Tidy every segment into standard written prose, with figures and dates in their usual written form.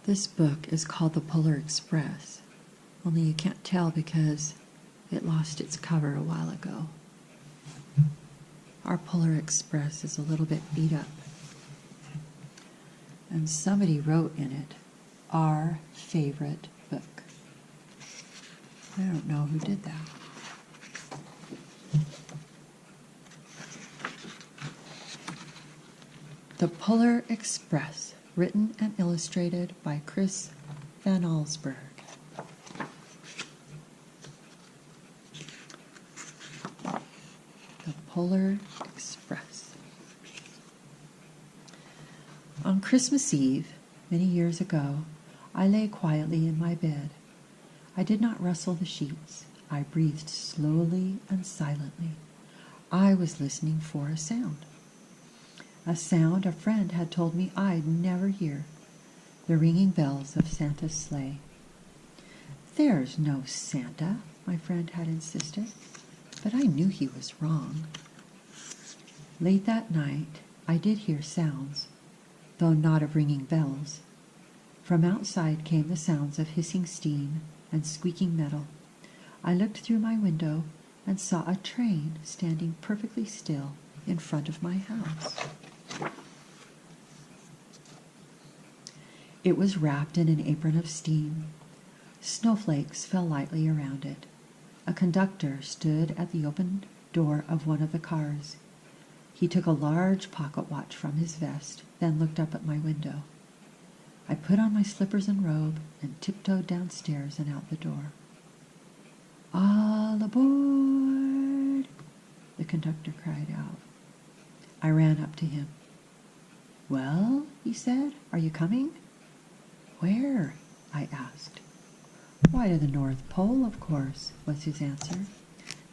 This book is called The Polar Express, only you can't tell because it lost its cover a while ago. Our Polar Express is a little bit beat up. And somebody wrote in it, our favorite book. I don't know who did that. The Polar Express, written and illustrated by Chris Van Allsburg. The Polar Express. On Christmas Eve, many years ago, I lay quietly in my bed. I did not rustle the sheets. I breathed slowly and silently. I was listening for a sound. A sound a friend had told me I'd never hear. The ringing bells of Santa's sleigh. There's no Santa, my friend had insisted, but I knew he was wrong. Late that night, I did hear sounds, though not of ringing bells. From outside came the sounds of hissing steam and squeaking metal. I looked through my window and saw a train standing perfectly still in front of my house. It was wrapped in an apron of steam. Snowflakes fell lightly around it. A conductor stood at the open door of one of the cars. He took a large pocket watch from his vest, then looked up at my window. I put on my slippers and robe and tiptoed downstairs and out the door. "All aboard!" the conductor cried out. I ran up to him. "Well," he said, "are you coming?" "Where?" I asked. "Why, to the North Pole, of course," was his answer.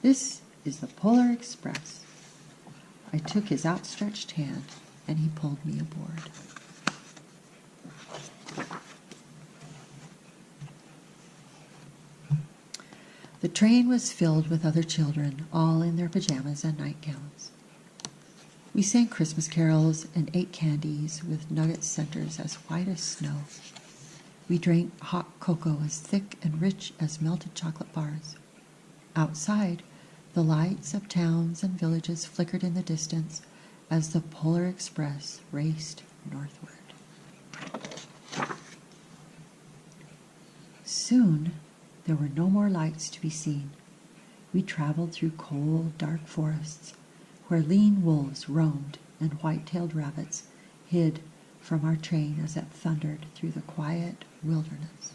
"This is the Polar Express." I took his outstretched hand, and he pulled me aboard. The train was filled with other children, all in their pajamas and nightgowns. We sang Christmas carols and ate candies with nugget centers as white as snow. We drank hot cocoa as thick and rich as melted chocolate bars. Outside, the lights of towns and villages flickered in the distance as the Polar Express raced northward. Soon, there were no more lights to be seen. We traveled through cold, dark forests where lean wolves roamed and white-tailed rabbits hid from our train as it thundered through the quiet wilderness.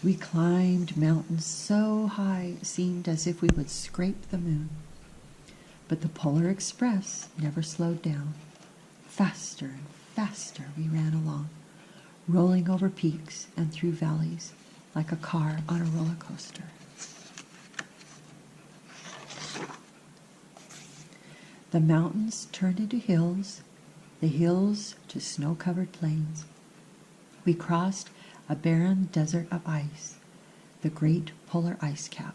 We climbed mountains so high it seemed as if we would scrape the moon. But the Polar Express never slowed down. Faster and faster we ran along, rolling over peaks and through valleys like a car on a roller coaster. The mountains turned into hills, the hills to snow-covered plains. We crossed a barren desert of ice, the great polar ice cap.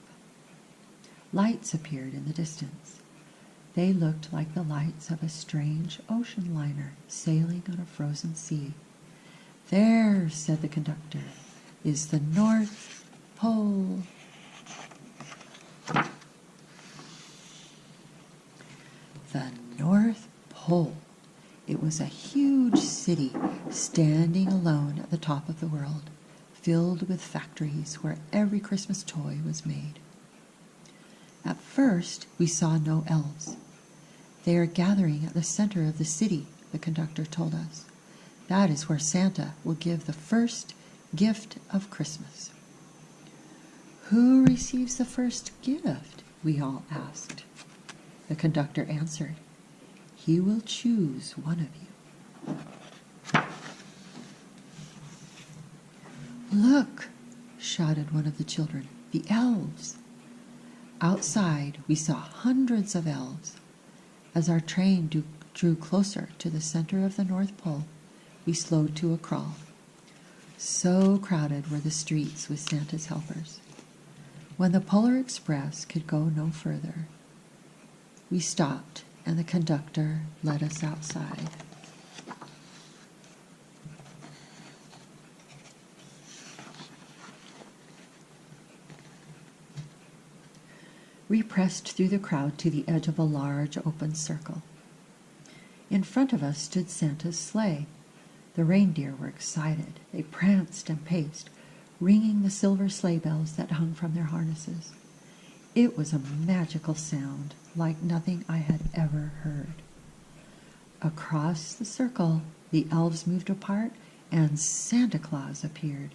Lights appeared in the distance. They looked like the lights of a strange ocean liner sailing on a frozen sea. "There," said the conductor, "is the North Pole." The North Pole. It was a huge city standing alone at the top of the world, filled with factories where every Christmas toy was made. At first, we saw no elves. "They are gathering at the center of the city," the conductor told us. "That is where Santa will give the first gift of Christmas." "Who receives the first gift?" we all asked. The conductor answered, "He will choose one of you." "Look!" shouted one of the children. "The elves!" Outside, we saw hundreds of elves. As our train drew closer to the center of the North Pole, we slowed to a crawl. So crowded were the streets with Santa's helpers. When the Polar Express could go no further, We stopped, and the conductor led us outside. We pressed through the crowd to the edge of a large open circle. In front of us stood Santa's sleigh. The reindeer were excited. They pranced and paced, ringing the silver sleigh bells that hung from their harnesses. It was a magical sound, like nothing I had ever heard. Across the circle, the elves moved apart, and Santa Claus appeared.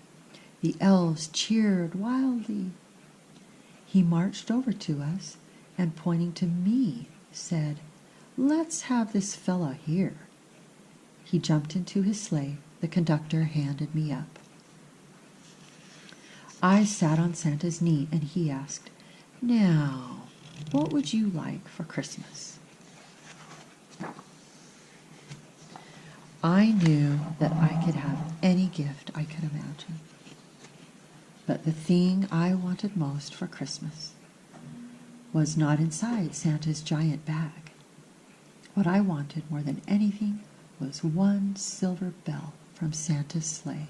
The elves cheered wildly. He marched over to us and, pointing to me, said, "Let's have this fella here." He jumped into his sleigh. The conductor handed me up. I sat on Santa's knee, and he asked, "Now, what would you like for Christmas?" I knew that I could have any gift I could imagine. But the thing I wanted most for Christmas was not inside Santa's giant bag. What I wanted more than anything was one silver bell from Santa's sleigh.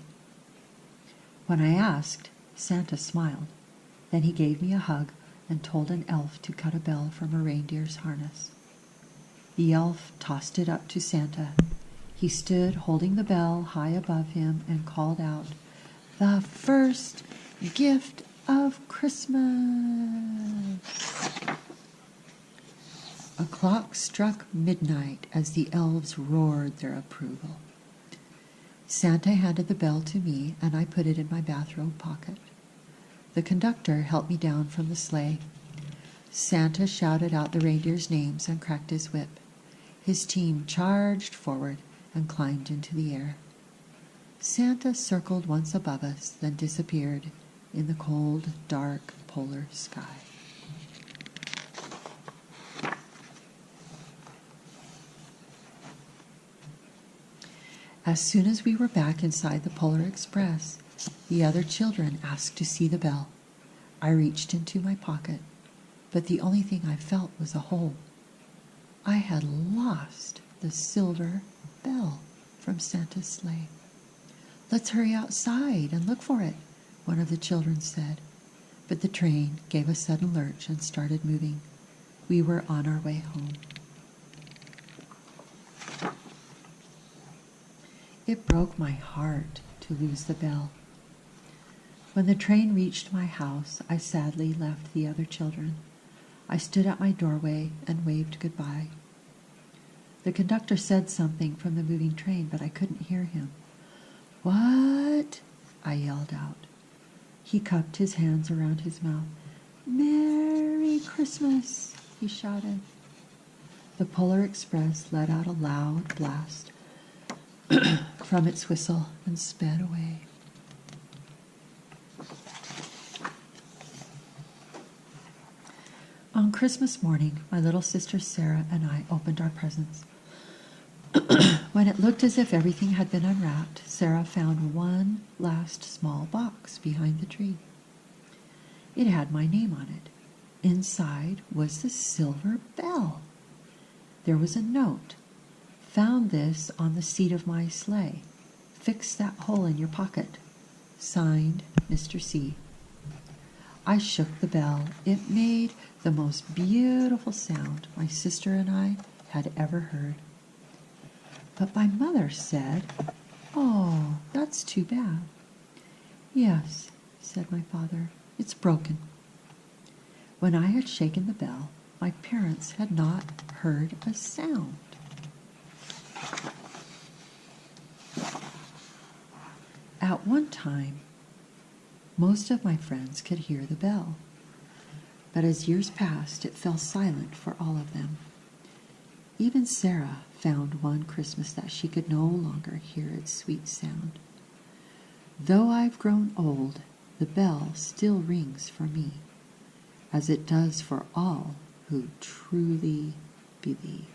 When I asked, Santa smiled. Then he gave me a hug and told an elf to cut a bell from a reindeer's harness. The elf tossed it up to Santa. He stood holding the bell high above him and called out, "The first gift of Christmas." A clock struck midnight as the elves roared their approval. Santa handed the bell to me, and I put it in my bathrobe pocket. The conductor helped me down from the sleigh. Santa shouted out the reindeers' names and cracked his whip. His team charged forward and climbed into the air. Santa circled once above us, then disappeared in the cold, dark polar sky. As soon as we were back inside the Polar Express, the other children asked to see the bell. I reached into my pocket, but the only thing I felt was a hole. I had lost the silver bell from Santa's sleigh. "Let's hurry outside and look for it," one of the children said. But the train gave a sudden lurch and started moving. We were on our way home. It broke my heart to lose the bell. When the train reached my house, I sadly left the other children. I stood at my doorway and waved goodbye. The conductor said something from the moving train, but I couldn't hear him. "What?" I yelled out. He cupped his hands around his mouth. "Merry Christmas," he shouted. The Polar Express let out a loud blast from its whistle and sped away. On Christmas morning, my little sister Sarah and I opened our presents. When it looked as if everything had been unwrapped, Sarah found one last small box behind the tree. It had my name on it. Inside was the silver bell. There was a note. "Found this on the seat of my sleigh. Fix that hole in your pocket. Signed, Mr. C." I shook the bell. It made the most beautiful sound my sister and I had ever heard. But my mother said, "Oh, that's too bad." "Yes," said my father, "it's broken." When I had shaken the bell, my parents had not heard a sound. At one time, most of my friends could hear the bell, but as years passed, it fell silent for all of them. Even Sarah found one Christmas that she could no longer hear its sweet sound. Though I've grown old, the bell still rings for me, as it does for all who truly believe.